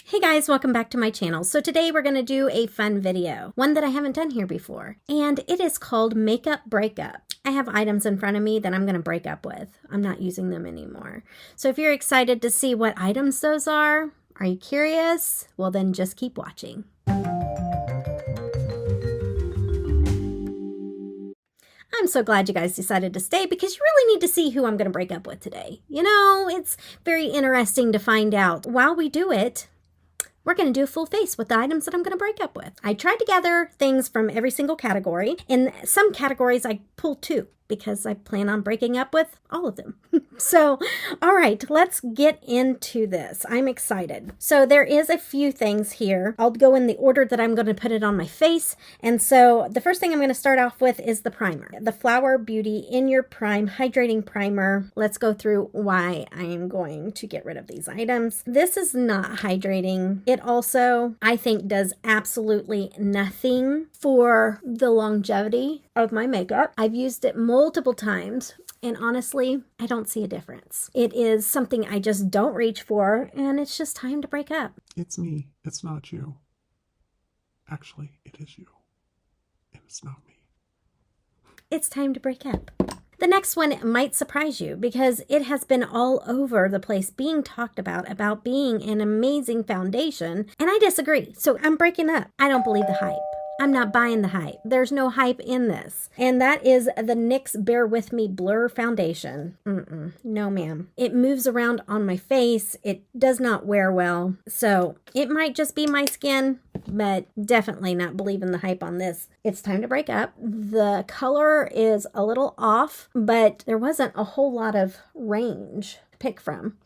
Hey guys, welcome back to my channel. So today we're going to do a fun video, one that I haven't done here before, and it is called Makeup Breakup. I have items in front of me that I'm going to break up with. I'm not using them anymore. So if you're excited to see what items those are you curious? Well then just keep watching. I'm so glad you guys decided to stay because you really need to see who I'm going to break up with today. You know, it's very interesting to find out. While we do it, we're going to do a full face with the items that I'm going to break up with. I tried to gather things from every single category. In some categories, I pulled two because I plan on breaking up with all of them. So, all right, let's get into this. I'm excited. So there is a few things here. I'll go in the order that I'm going to put it on my face. And so the first thing I'm going to start off with is the primer. The Flower Beauty In Your Prime Hydrating Primer. Let's go through why I am going to get rid of these items. This is not hydrating. It also, I think, does absolutely nothing for the longevity of my makeup. I've used it multiple times, and honestly, I don't see a difference. It is something I just don't reach for, and it's just time to break up. It's me. It's not you. Actually, it is you. And it's not me. It's time to break up. The next one might surprise you because it has been all over the place being talked about being an amazing foundation, and I disagree. So I'm breaking up. I don't believe the hype. I'm not buying the hype. There's no hype in this. And that is the NYX Bear With Me Blur Foundation. No, ma'am. It moves around on my face. It does not wear well. So it might just be my skin, but definitely not believing the hype on this. It's time to break up. The color is a little off, but there wasn't a whole lot of range to pick from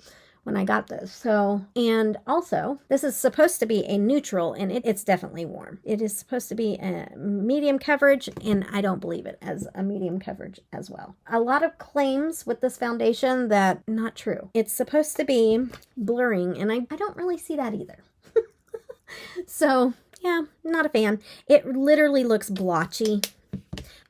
when I got this. So, and also, this is supposed to be a neutral, and it's definitely warm. It is supposed to be a medium coverage, and I don't believe it as a medium coverage as well. A lot of claims with this foundation that not true. It's supposed to be blurring, and I don't really see that either. So, yeah, not a fan. It literally looks blotchy.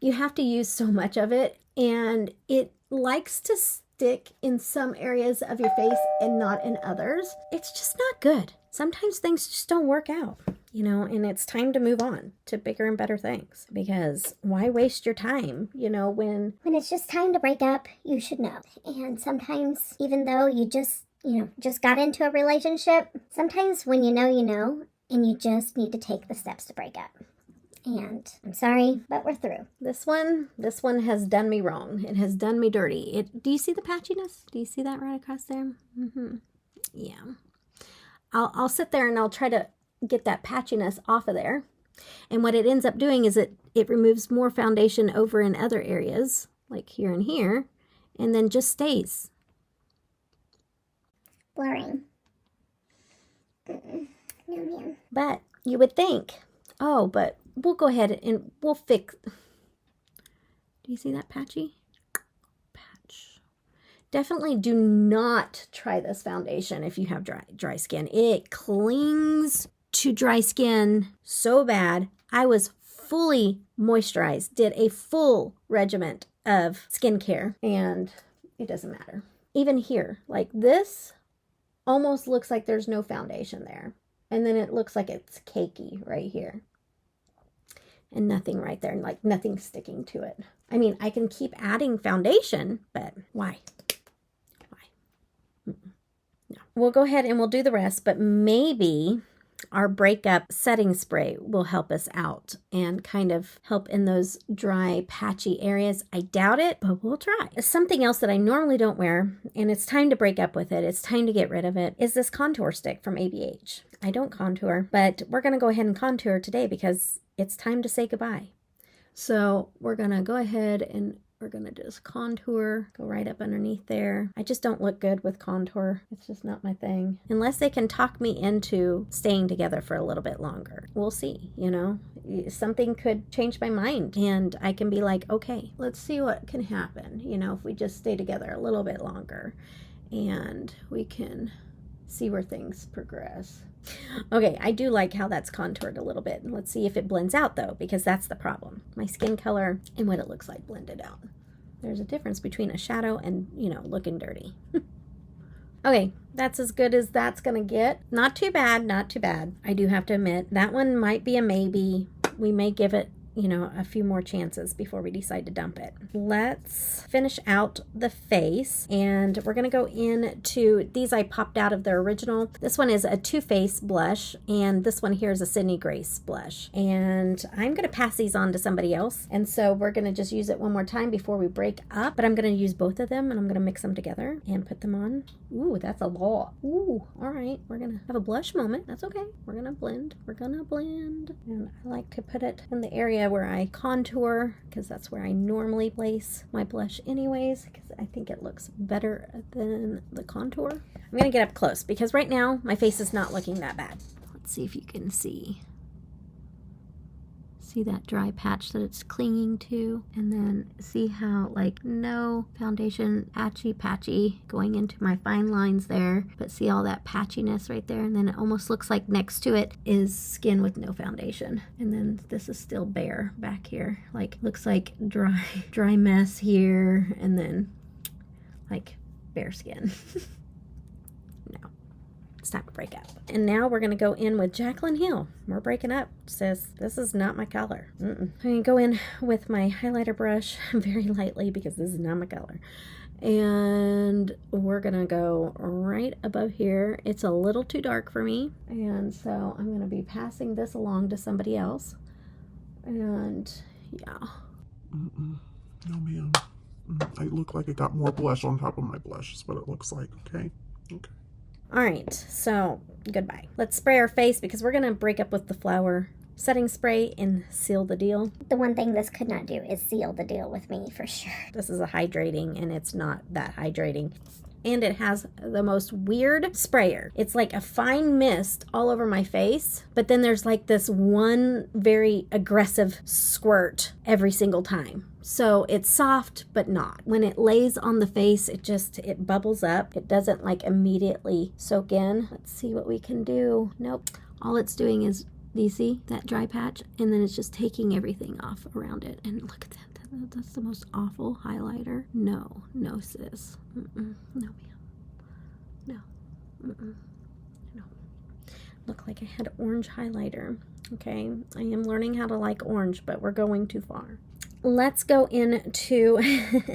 You have to use so much of it, and it likes to stick in some areas of your face and not in others. It's just not good. Sometimes things just don't work out, you know, and it's time to move on to bigger and better things, because why waste your time, you know, when it's just time to break up, you should know. And sometimes, even though you just got into a relationship, sometimes when you know, and you just need to take the steps to break up. And I'm sorry, but we're through. This one has done me wrong. It has done me dirty. Do you see the patchiness? Do you see that right across there? Yeah. I'll sit there and I'll try to get that patchiness off of there. And what it ends up doing is it removes more foundation over in other areas, like here and here, and then just stays. Blurring. No, man. But you would think, oh, but we'll go ahead and we'll fix. Do you see that patchy? Patch. Definitely do not try this foundation if you have dry skin. It clings to dry skin so bad. I was fully moisturized, did a full regimen of skincare, and it doesn't matter. Even here, like this, almost looks like there's no foundation there. And then it looks like it's cakey right here. And nothing right there, like nothing sticking to it. I mean, I can keep adding foundation, but why? No. We'll go ahead and we'll do the rest, but maybe our breakup setting spray will help us out and kind of help in those dry, patchy areas. I doubt it, but we'll try. Something else that I normally don't wear, and it's time to break up with it, it's time to get rid of it, is this contour stick from ABH. I don't contour, but we're going to go ahead and contour today because it's time to say goodbye. So we're going to go ahead and we're going to just contour, go right up underneath there. I just don't look good with contour. It's just not my thing. Unless they can talk me into staying together for a little bit longer. We'll see, you know. Something could change my mind and I can be like, okay, let's see what can happen, you know, if we just stay together a little bit longer and we can see where things progress. Okay, I do like how that's contoured a little bit. Let's see if it blends out though, because that's the problem. My skin color and what it looks like blended out. There's a difference between a shadow and, you know, looking dirty. Okay, that's as good as that's gonna get. Not too bad, not too bad. I do have to admit, that one might be a maybe. We may give it, you know, a few more chances before we decide to dump it. Let's finish out the face, and we're gonna go into these. I popped out of the original. This one is a Too Faced blush, and this one here is a Sydney Grace blush. And I'm gonna pass these on to somebody else, and so we're gonna just use it one more time before we break up. But I'm gonna use both of them, and I'm gonna mix them together and put them on. Ooh, that's a lot. Ooh, all right, we're gonna have a blush moment. That's okay. We're gonna blend. We're gonna blend, and I like to put it in the area where I contour, because that's where I normally place my blush anyways, because I think it looks better than the contour. I'm gonna get up close because right now my face is not looking that bad. Let's see if you can see that dry patch that it's clinging to, and then see how like no foundation patchy going into my fine lines there, but see all that patchiness right there, and then it almost looks like next to it is skin with no foundation, and then this is still bare back here, like looks like dry mess here, and then like bare skin. No, it's time to break up. And now we're gonna go in with Jaclyn Hill. We're breaking up, sis. This is not my color. I'm gonna go in with my highlighter brush very lightly because this is not my color. And we're gonna go right above here. It's a little too dark for me, and so I'm gonna be passing this along to somebody else. And yeah. No, ma'am. I look like I got more blush on top of my blush is what it looks like, okay? Okay. All right, so goodbye. Let's spray our face because we're gonna break up with the flower setting spray and seal the deal. The one thing this could not do is seal the deal with me for sure. This is a hydrating, and it's not that hydrating. And it has the most weird sprayer. It's like a fine mist all over my face, but then there's like this one very aggressive squirt every single time. So it's soft, but not. When it lays on the face, it bubbles up. It doesn't like immediately soak in. Let's see what we can do. Nope. All it's doing is, do you see that dry patch? And then it's just taking everything off around it. And look at that. That's the most awful highlighter. No, sis. No, ma'am. No. No. Look like I had orange highlighter. Okay, I am learning how to like orange, but we're going too far. Let's go into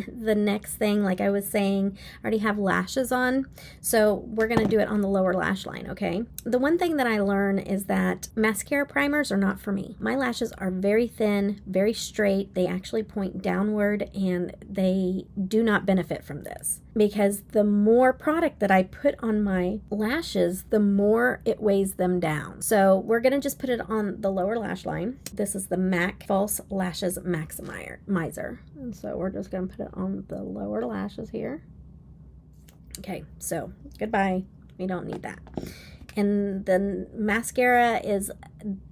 the next thing. Like I was saying, I already have lashes on, so we're going to do it on the lower lash line, okay? The one thing that I learn is that mascara primers are not for me. My lashes are very thin, very straight. They actually point downward, and they do not benefit from this, because the more product that I put on my lashes, the more it weighs them down. So we're going to just put it on the lower lash line. This is the MAC False Lashes Maximizer. And so we're just going to put it on the lower lashes here. Okay, so goodbye. We don't need that. And the mascara is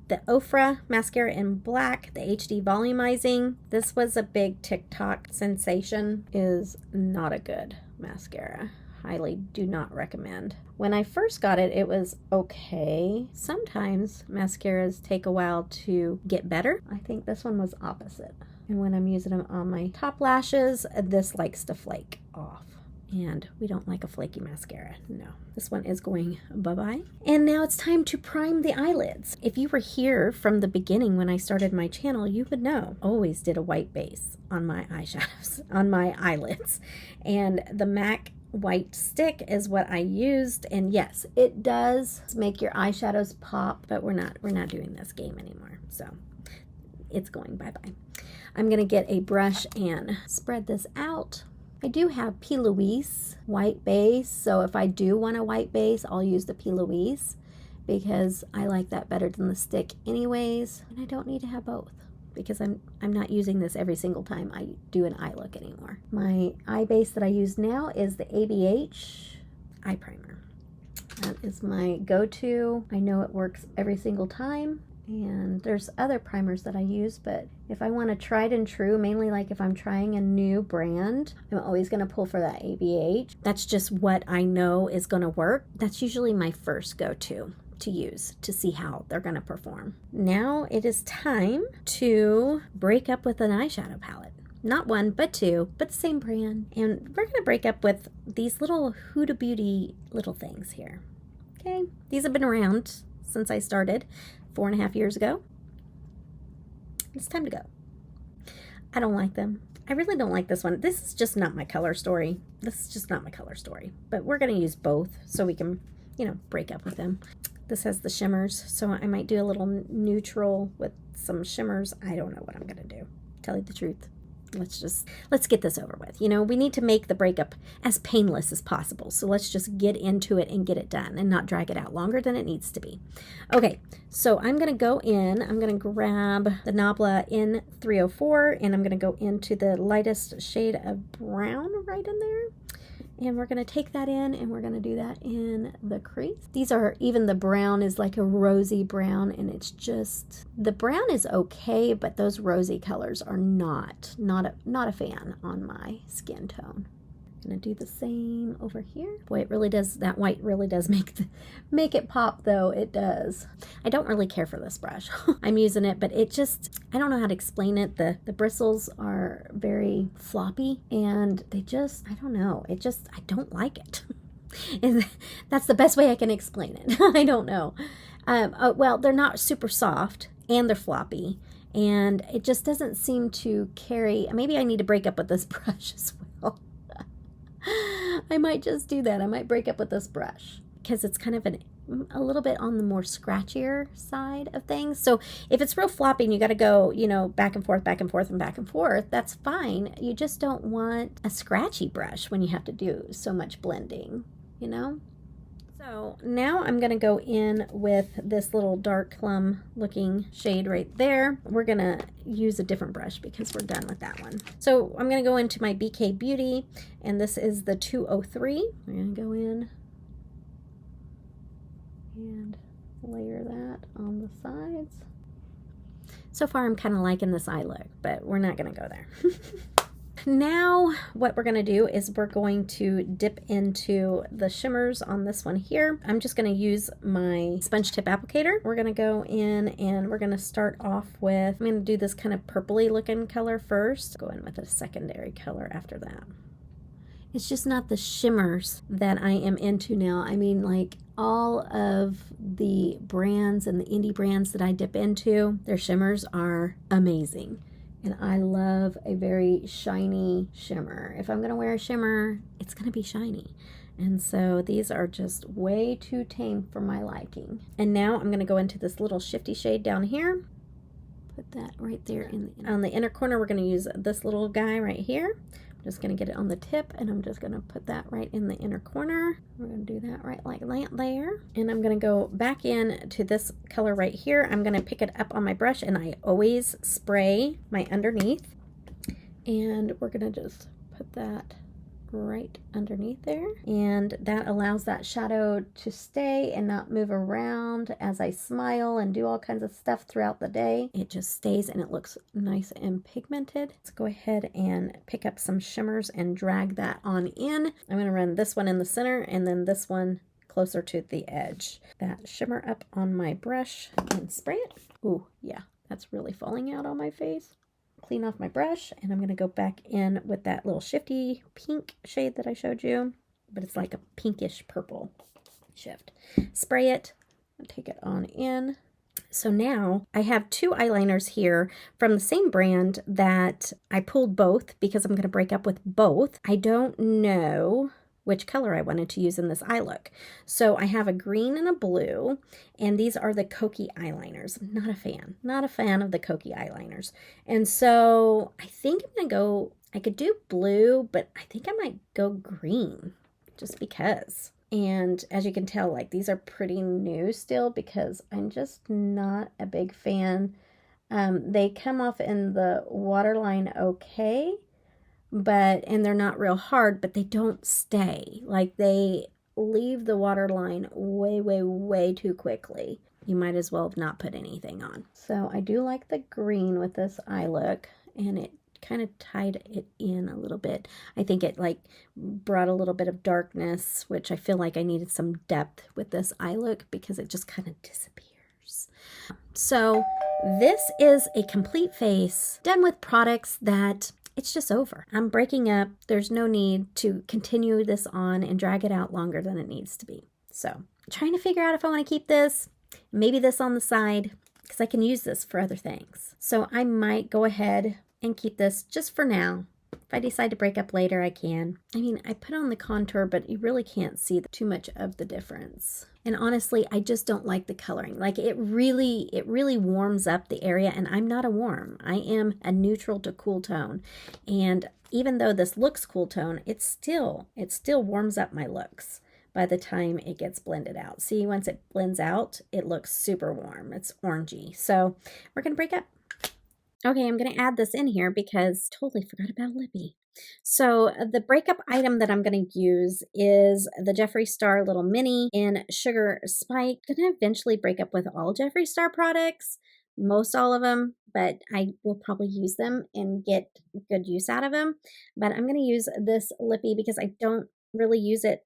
the Ofra mascara in black, the HD volumizing. This was a big TikTok sensation. Is not a good mascara. Highly do not recommend. When I first got it, it was okay. Sometimes mascaras take a while to get better. I think this one was opposite. And when I'm using them on my top lashes, this likes to flake off. And we don't like a flaky mascara. No. This one is going bye-bye. And now it's time to prime the eyelids. If you were here from the beginning when I started my channel, you would know. Always did a white base on my eyeshadows, on my eyelids. And the MAC white stick is what I used, and yes, it does make your eyeshadows pop, but we're not doing this game anymore, so it's going bye-bye. I'm gonna get a brush and spread this out. I do have P. Louise white base, so if I do want a white base, I'll use the P. Louise because I like that better than the stick anyways, and I don't need to have both because I'm not using this every single time I do an eye look anymore. My eye base that I use now is the ABH eye primer. That is my go-to. I know it works every single time, and there's other primers that I use, but if I want a tried and true, mainly like if I'm trying a new brand, I'm always gonna pull for that ABH. That's just what I know is gonna work. That's usually my first go-to to use to see how they're going to perform. Now it is time to break up with an eyeshadow palette. Not one, but two, but the same brand. And we're going to break up with these little Huda Beauty little things here. Okay, these have been around since I started 4.5 years ago. It's time to go. I don't like them. I really don't like this one. This is just not my color story. This is just not my color story. But we're going to use both so we can, break up with them. This has the shimmers, so I might do a little neutral with some shimmers. I don't know what I'm going to do. Tell you the truth. Let's get this over with. We need to make the breakup as painless as possible. So let's just get into it and get it done and not drag it out longer than it needs to be. Okay, so I'm going to go in. I'm going to grab the Nabla in 304 and I'm going to go into the lightest shade of brown right in there. And we're going to take that in and we're going to do that in the crease. Even the brown is like a rosy brown, and it's just, the brown is okay, but those rosy colors are not a fan on my skin tone. I'm going to do the same over here. Boy, it really does, that white really does make it pop though. It does. I don't really care for this brush. I'm using it, but it just, I don't know how to explain it. The bristles are very floppy and they just, I don't know. I don't like it. And that's the best way I can explain it. I don't know. Well, they're not super soft and they're floppy and it just doesn't seem to carry. Maybe I need to break up with this brush as well. I might just do that. I might break up with this brush because it's kind of a little bit on the more scratchier side of things. So if it's real floppy and you got to go, back and forth, back and forth, and back and forth, that's fine. You just don't want a scratchy brush when you have to do so much blending, So now I'm going to go in with this little dark plum looking shade right there. We're going to use a different brush because we're done with that one. So I'm going to go into my BK Beauty, and this is the 203. I'm going to go in and layer that on the sides. So far I'm kind of liking this eye look, but we're not going to go there. Now what we're going to do is we're going to dip into the shimmers on this one here. I'm just going to use my sponge tip applicator. We're going to go in and we're going to start off with, I'm going to do this kind of purpley looking color first. Go in with a secondary color after that. It's just not the shimmers that I am into now. I mean, like all of the brands and the indie brands that I dip into, their shimmers are amazing. And I love a very shiny shimmer. If I'm going to wear a shimmer, it's going to be shiny. And so these are just way too tame for my liking. And now I'm going to go into this little shifty shade down here. Put that right there on the inner corner. We're going to use this little guy right here. I'm just going to get it on the tip and I'm just going to put that right in the inner corner. We're going to do that right like that there. And I'm going to go back in to this color right here. I'm going to pick it up on my brush and I always spray my underneath. And we're going to just put that right underneath there, and that allows that shadow to stay and not move around as I smile and do all kinds of stuff throughout the day. It just stays and it looks nice and pigmented. Let's go ahead and pick up some shimmers and drag that on in. I'm going to run this one in the center and then this one closer to the edge. That shimmer up on my brush and spray it. Ooh, yeah, that's really falling out on my face. Clean off my brush and I'm going to go back in with that little shifty pink shade that I showed you, but it's like a pinkish purple shift. Spray it and take it on in. So now I have two eyeliners here from the same brand that I pulled both because I'm going to break up with both. I don't know which color I wanted to use in this eye look. So I have a green and a blue, and these are the Kokie eyeliners. I'm not a fan of the Kokie eyeliners. And so I think I'm gonna go, I could do blue, but I think I might go green just because. And as you can tell, like these are pretty new still because I'm just not a big fan. They come off in the waterline okay, and they're not real hard, but they don't stay. Like they leave the waterline way too quickly. You might as well have not put anything on. So I do like the green with this eye look, and it kind of tied it in a little bit. I think it like brought a little bit of darkness, which I feel like I needed some depth with this eye look because it just kind of disappears. So this is a complete face done with products that it's just over. I'm breaking up. There's no need to continue this on and drag it out longer than it needs to be. So I'm trying to figure out if I want to keep this, maybe this on the side, because I can use this for other things. So I might go ahead and keep this just for now. If I decide to break up later, I can. I mean, I put on the contour, but you really can't see too much of the difference. And honestly, I just don't like the coloring. Like it really warms up the area, and I'm not a warm. I am a neutral to cool tone. And even though this looks cool tone, it still warms up my looks by the time it gets blended out. See, once it blends out, it looks super warm. It's orangey. So we're gonna break up. Okay, I'm going to add this in here because totally forgot about Lippy. So the breakup item that I'm going to use is the Jeffree Star Little Mini in Sugar Spike. I'm going to eventually break up with all Jeffree Star products, most all of them, but I will probably use them and get good use out of them. But I'm going to use this Lippy because I don't really use it.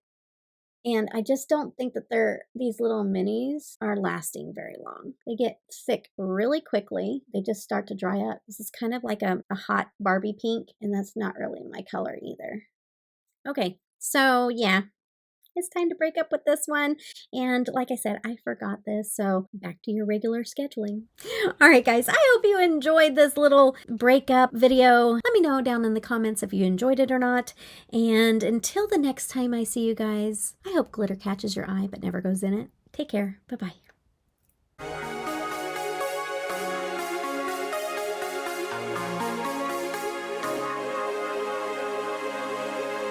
And I just don't think that these little minis are lasting very long. They get thick really quickly. They just start to dry up. This is kind of like a hot Barbie pink, and that's not really my color either. Okay, so yeah, it's time to break up with this one. And like I said, I forgot this, so back to your regular scheduling. All right, guys, I hope you enjoyed this little breakup video. Let me know down in the comments if you enjoyed it or not. And until the next time I see you guys, I hope glitter catches your eye but never goes in it. Take care. Bye-bye.